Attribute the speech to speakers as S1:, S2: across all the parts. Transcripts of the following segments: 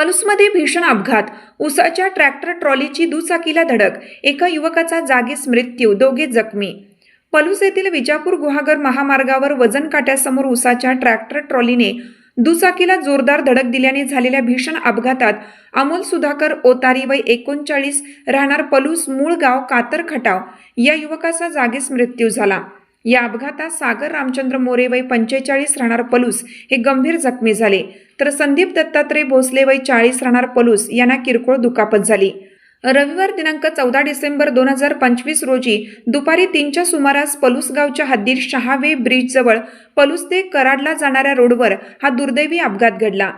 S1: पलूसमध्ये भीषण अपघात, उसाच्या ट्रॅक्टर ट्रॉलीची दुचाकीला धडक, एका युवकाचा जागीच मृत्यू, दोघे जखमी. पलूस येथील विजापूर गुहागर महामार्गावर वजन काट्यासमोर उसाच्या ट्रॅक्टर ट्रॉलीने दुचाकीला जोरदार धडक दिल्याने झालेल्या भीषण अपघातात अमोल सुधाकर ओतारी वय 39 राहणार पलूस, मूळ गाव कातर खटाव या युवकाचा जागीच मृत्यू झाला. या अपघातात सागर रामचंद्र मोरे वय 45 राहणार पलूस हे गंभीर जखमी झाले, तर संदीप दत्तात्रय भोसले वय 40 राहणार पलूस यांना किरकोळ दुखापत झाली. रविवार दिनांक 14 डिसेंबर 2025 रोजी दुपारी 3च्या सुमारास पलूस गावच्या हद्दीत शहावे ब्रिज जवळ पलूस ते कराडला जाणाऱ्या रोडवर हा दुर्दैवी अपघात घडला.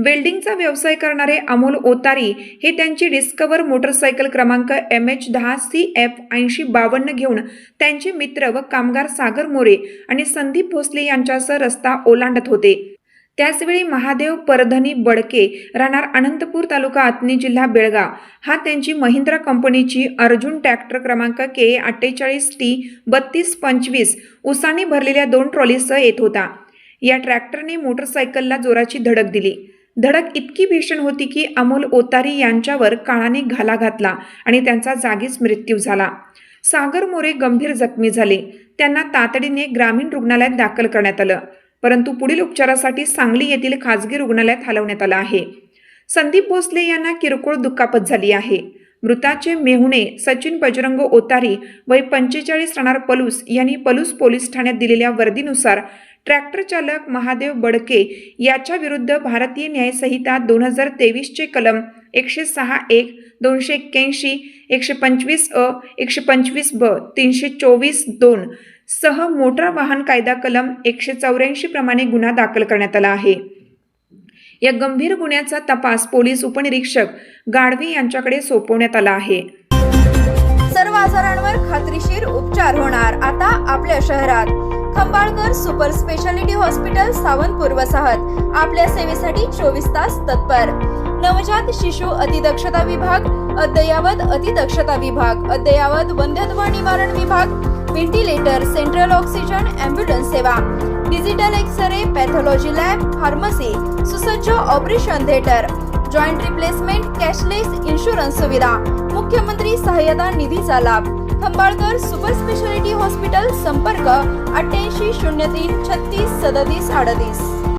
S1: वेल्डिंगचा व्यवसाय करणारे अमोल ओतारी हे त्यांची डिस्कवर मोटरसायकल क्रमांक MH10CF 8052 घेऊन त्यांचे मित्र व कामगार सागर मोरे आणि संदीप भोसले यांच्यासह रस्ता ओलांडत होते. त्याचवेळी महादेव परधनी बडके राहणार अनंतपूर तालुका आतनी जिल्हा बेळगाव हा त्यांची महिंद्रा कंपनीची अर्जुन ट्रॅक्टर क्रमांक KA 48T 3225 उसाने भरलेल्या 2 ट्रॉलीसह येत होता. या ट्रॅक्टरने मोटरसायकलला जोराची धडक दिली. धडक इतकी भीषण होती की अमोल ओतारी यांच्यावर काळाने घाला घातला आणि त्यांचा जागीच मृत्यू झाला. सागर मोरे गंभीर जखमी झाले. त्यांना तातडीने ग्रामीण रुग्णालयात दाखल करण्यात आलं, परंतु पुढील उपचारासाठी सांगली येथील खासगी रुग्णालयात हलवण्यात आलं आहे. संदीप भोसले यांना किरकोळ दुखापत झाली आहे. मृताचे मेहुणे सचिन बजरंग ओतारी वय 45 राहणार पलूस यांनी पलूस पोलीस ठाण्यात दिलेल्या वर्दीनुसार ट्रॅक्टर चालक महादेव बडके याच्या विरुद्ध भारतीय न्याय संहिता 2023 चे कलम 106(1), 281, 125(अ), 125(ब), 324(2) सह मोटार वाहन कायदा कलम 184 प्रमाणे गुन्हा दाखल करण्यात आला आहे. या गंभीर गुन्ह्याचा तपास पोलीस उपनिरीक्षक गाडवे यांच्याकडे सोपवण्यात आला आहे.
S2: सर्व आजारांवर खात्रीशीर उपचार होणार आता आपल्या शहरात. Khambalkar super speciality hospital Sawantpur वसाहत आपल्या सेवेसाठी 24 तास तत्पर. नवजात शिशु अतिदक्षता विभाग, अद्ययावत अतिदक्षता विभाग, अद्ययावत वंध्यत्व निवारण विभाग, व्हेंटिलेटर, सेंट्रल ऑक्सिजन, ॲम्ब्युलन्स सेवा, digital x ray, pathology lab, pharmacy, सुसज्ज operation theatre, joint replacement, cashless insurance सुविधा, मुख्यमंत्री सहाय्यता निधीचा लाभ. Khambalkar super speciality hospital. संपर्क 88 03 36 37 38.